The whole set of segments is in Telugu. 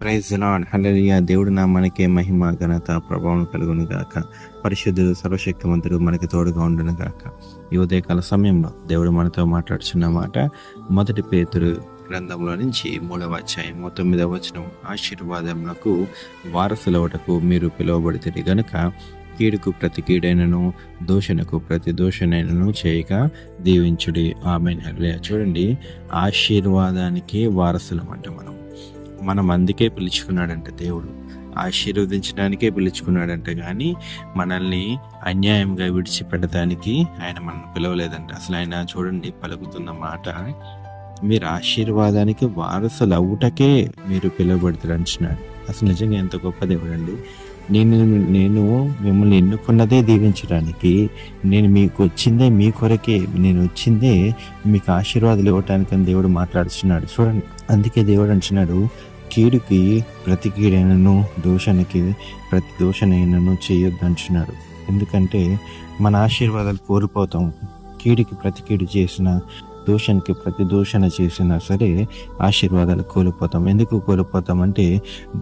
ప్రైజ్ లార్డ్, హల్లెలూయా. దేవుడు నామానికే మహిమ, ఘనత, ప్రభావం కలుగును గాక. పరిశుద్ధుడు, సర్వశక్తిమంతుడు మనకి తోడుగా ఉండును గాక. ఈ ఉదయకాల సమయంలో దేవుడు మనతో మాట్లాడుచున్న మాట, 1 పేతురు గ్రంథంలో నుంచి 3వ అధ్యాయం 9వ వచనం. ఆశీర్వాదములకు వారసులవటకు మీరు పిలువబడితే గనుక కీడుకు ప్రతి కీడైనను, దూషణకు ప్రతి దూషణైనను చేయక దీవించుడి. ఆమేన్. హల్లెలూయా. చూడండి, ఆశీర్వాదానికి వారసులం అంటే మనం అందుకే పిలుచుకున్నాడంటే దేవుడు, ఆశీర్వదించడానికే పిలుచుకున్నాడంటే కానీ మనల్ని అన్యాయంగా విడిచిపెట్టడానికి ఆయన మనల్ని పిలవలేదంట. అసలు ఆయన చూడండి పలుకుతున్న మాట, మీరు ఆశీర్వాదానికి వారసులు అవుటకే మీరు పిలువబడతారు అంటున్నాడు. అసలు నిజంగా ఎంత గొప్ప దేవుడు అండి. నేను మిమ్మల్ని ఎన్నుకున్నదే దీవించడానికి, నేను మీకు వచ్చిందే మీ కొరకే, నేను వచ్చిందే మీకు ఆశీర్వాదాలు ఇవ్వటానికి అని దేవుడు మాట్లాడుతున్నాడు. చూడండి, అందుకే దేవుడు అంటున్నాడు, కీడుకి ప్రతి కీడైనను, దూషణకి ప్రతి దూషణైనను చేయొద్దు అంటున్నాడు. ఎందుకంటే మన ఆశీర్వాదాలు కోల్పోతాం. కీడుకి ప్రతి కీడు చేసిన, దూషణకి ప్రతి దూషణ చేసినా సరే ఆశీర్వాదాలు కోల్పోతాం. ఎందుకు కోల్పోతాం అంటే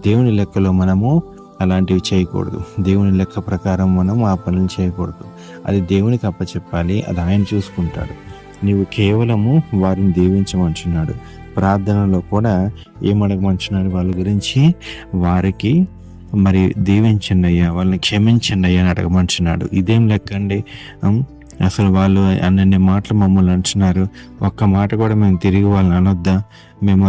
దేవుని లెక్కలో మనము అలాంటివి చేయకూడదు. దేవుని లెక్క ప్రకారం మనం ఆ పనులు చేయకూడదు. అది దేవునికి అప్పచెప్పాలి, అది ఆయన చూసుకుంటాడు. నీవు కేవలము వారిని దీవించమంటున్నాడు. ప్రార్థనలో కూడా ఏమడగమంటున్నాడు వాళ్ళ గురించి, వారికి మరి దీవించండి అయ్యా, వాళ్ళని క్షమించండి అయ్యా అని అడగమంటున్నాడు. ఇదేం లెక్క అండి? అసలు వాళ్ళు అన్ని మాటలు మమ్మల్ని అంటున్నారు, ఒక్క మాట కూడా మేము తిరిగి వాళ్ళని అనొద్దా? మేము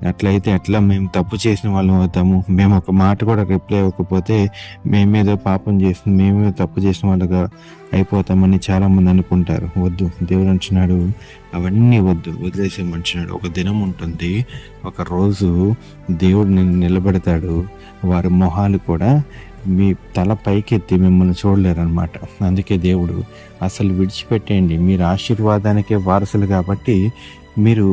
అట్లయితే ఎట్లా మేము తప్పు చేసిన వాళ్ళం అవుతాము? మేము ఒక మాట కూడా రిప్లై ఇవ్వకపోతే మేమేదో పాపం చేసిన, మేమేదో తప్పు చేసిన వాళ్ళగా అయిపోతామని చాలామంది అనుకుంటారు. వద్దు, దేవుడు అంటున్నాడు అవన్నీ వద్దు, వదిలేసేయమంటున్నాడు. ఒక దినం ఉంటుంది, ఒక రోజు దేవుడు నిలబెడతాడు. వారి మొహాలు కూడా మీ తల పైకెత్తి మిమ్మల్ని చూడలేరు అనమాట. అందుకే దేవుడు అసలు విడిచిపెట్టేయండి, మీరు ఆశీర్వాదానికే వారసులు కాబట్టి మీరు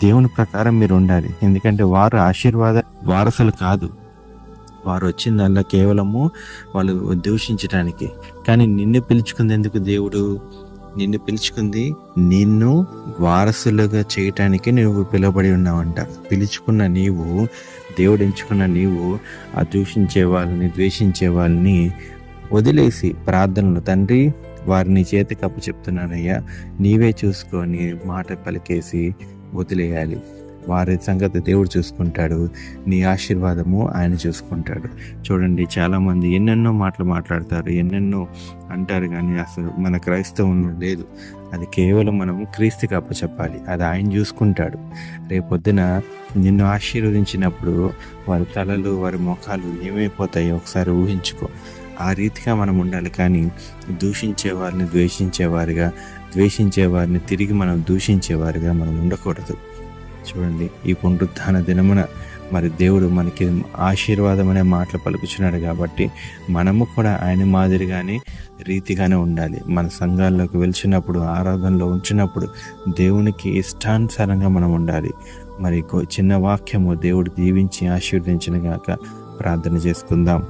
దేవుని ప్రకారం మీరు ఉండాలి. ఎందుకంటే వారు ఆశీర్వాద వారసులు కాదు, వారు వచ్చిందల్లా కేవలము వాళ్ళు దూషించడానికి. కానీ నిన్ను పిలుచుకుంది ఎందుకు? దేవుడు నిన్ను పిలుచుకుంది నిన్ను వారసులుగా చేయటానికి నువ్వు పిలువబడి ఉన్నావంట. పిలుచుకున్న నీవు, దేవుడు ఎంచుకున్న నీవు ఆ దూషించే వాళ్ళని, ద్వేషించే వాళ్ళని వదిలేసి ప్రార్థనలు, తండ్రి వారిని చేతికి అప్పు చెప్తున్నానయ్యా, నీవే చూసుకొని మాట పలికేసి వదిలేయాలి. వారి సంగతి దేవుడు చూసుకుంటాడు, నీ ఆశీర్వాదము ఆయన చూసుకుంటాడు. చూడండి, చాలామంది ఎన్నెన్నో మాటలు మాట్లాడతారు, ఎన్నెన్నో అంటారు, కానీ అసలు మన క్రైస్తవం లేదు. అది కేవలం మనము క్రీస్తుకి అప్పచెప్పాలి, అది ఆయన చూసుకుంటాడు. రేపొద్దున నిన్ను ఆశీర్వదించినప్పుడు వారి తలలు, వారి ముఖాలు ఏమైపోతాయో ఒకసారి ఊహించుకో. ఆ రీతిగా మనం ఉండాలి. కానీ దూషించే వారిని ద్వేషించేవారిగా, ద్వేషించే వారిని తిరిగి మనం దూషించేవారిగా మనం ఉండకూడదు. చూడండి, ఈ పునరుత్థాన దినమున మరి దేవుడు మనకి ఆశీర్వాదం అనే మాటలు పలుకుచున్నాడు కాబట్టి మనము కూడా ఆయన మాదిరిగానే రీతిగానే ఉండాలి. మన సంఘాల్లోకి వెలిచినప్పుడు, ఆరాధనలో ఉంచినప్పుడు దేవునికి ఇష్టానుసారంగా మనం ఉండాలి. మరి చిన్న వాక్యము దేవుడు దీవించి ఆశీర్వదించిన గాక. ప్రార్థన చేసుకుందాం.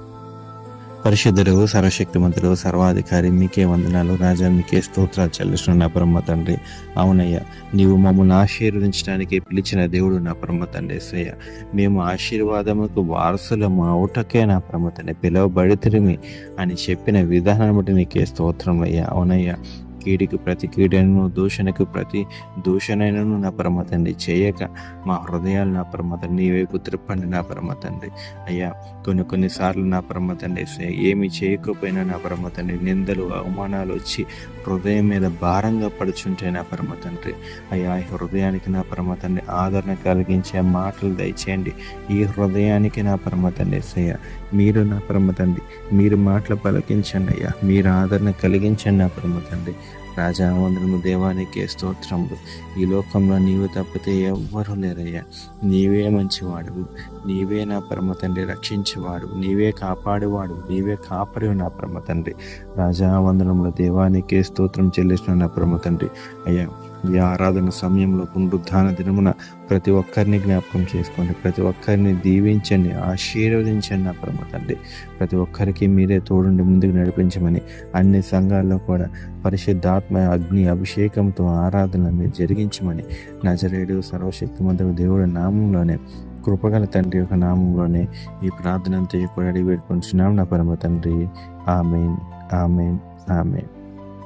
పరిశుద్ధుడు, సర్వశక్తిమంతుడు, సర్వాధికారి, మీకే వందనాలు రాజా, మీకే స్తోత్రాలు చెల్లిస్తున్న నా పరమ తండ్రి. అవునయ్యా, నీవు మమ్మల్ని ఆశీర్వదించడానికి పిలిచిన దేవుడు నా పరమ తండ్రి. యేసయ్య, మేము ఆశీర్వాదముకు వారసులము అవుటకే నా పరమ తండ్రి పిలువబడితిరిమి అని చెప్పిన విధానం బట్టి నీకే స్తోత్రం అయ్యా. అవునయ్యా, కీడికి ప్రతి కీడైనను, దూషణకు ప్రతి దూషణైనను నా పరమ తండ్రి చేయక మా హృదయాలు నా పరమ తండ్రి నీ వైపు త్రిప్పండి నా పరమ తండ్రి. అయ్యా, కొన్నిసార్లు నా పరమ తండ్రి ఏమి చేయకపోయినా నా పరమ తండ్రి నిందలు, అవమానాలు వచ్చి హృదయం మీద భారంగా పడుచుంటే నా పరమ తండ్రి. అయ్యా, ఈ హృదయానికి నా పరమ తండ్రి ఆదరణ కలిగించే మాటలు దయచేయండి. ఈ హృదయానికి నా పరమ తండ్రి యేసయ్య, మీరు నా పరమ తండ్రి, మీరు మాటలు పలికించండి అయ్యా, మీరు ఆదరణ కలిగించండి నా పరమ తండ్రి. రాజా, వందనము దేవానికి స్తోత్రములు. ఈ లోకంలో నీవు తప్పితే ఎవ్వరూ లేరయ్యా. నీవే మంచివాడు, నీవే నా పరమ తండ్రి రక్షించేవాడు, నీవే కాపాడేవాడు, నీవే కాపరి నా పరమ తండ్రి. రాజా, వందనముల దేవానికి స్తోత్రం చెల్లిస్తున్న నా పరమ తండ్రి. అయ్యా, ఈ ఆరాధన సమయంలో పునరుత్థాన దినమున ప్రతి ఒక్కరిని జ్ఞాపకం చేసుకోండి, ప్రతి ఒక్కరిని దీవించండి, ఆశీర్వదించండి నా పరమ తండ్రి. ప్రతి ఒక్కరికి మీరే తోడుండి ముందుకు నడిపించమని, అన్ని సంఘాల్లో కూడా పరిశుద్ధాత్మ అగ్ని అభిషేకంతో ఆరాధన మీరు జరిగించమని నజరేయుడు సర్వశక్తిమంతుడు దేవుడి నామంలోనే కృపగల తండ్రి యొక్క నామంలోనే ఈ ప్రార్థన అంతా కూడా అడిగి పెట్టుకుంటున్నాం నా పరమ తండ్రి. Amen, amen, amen.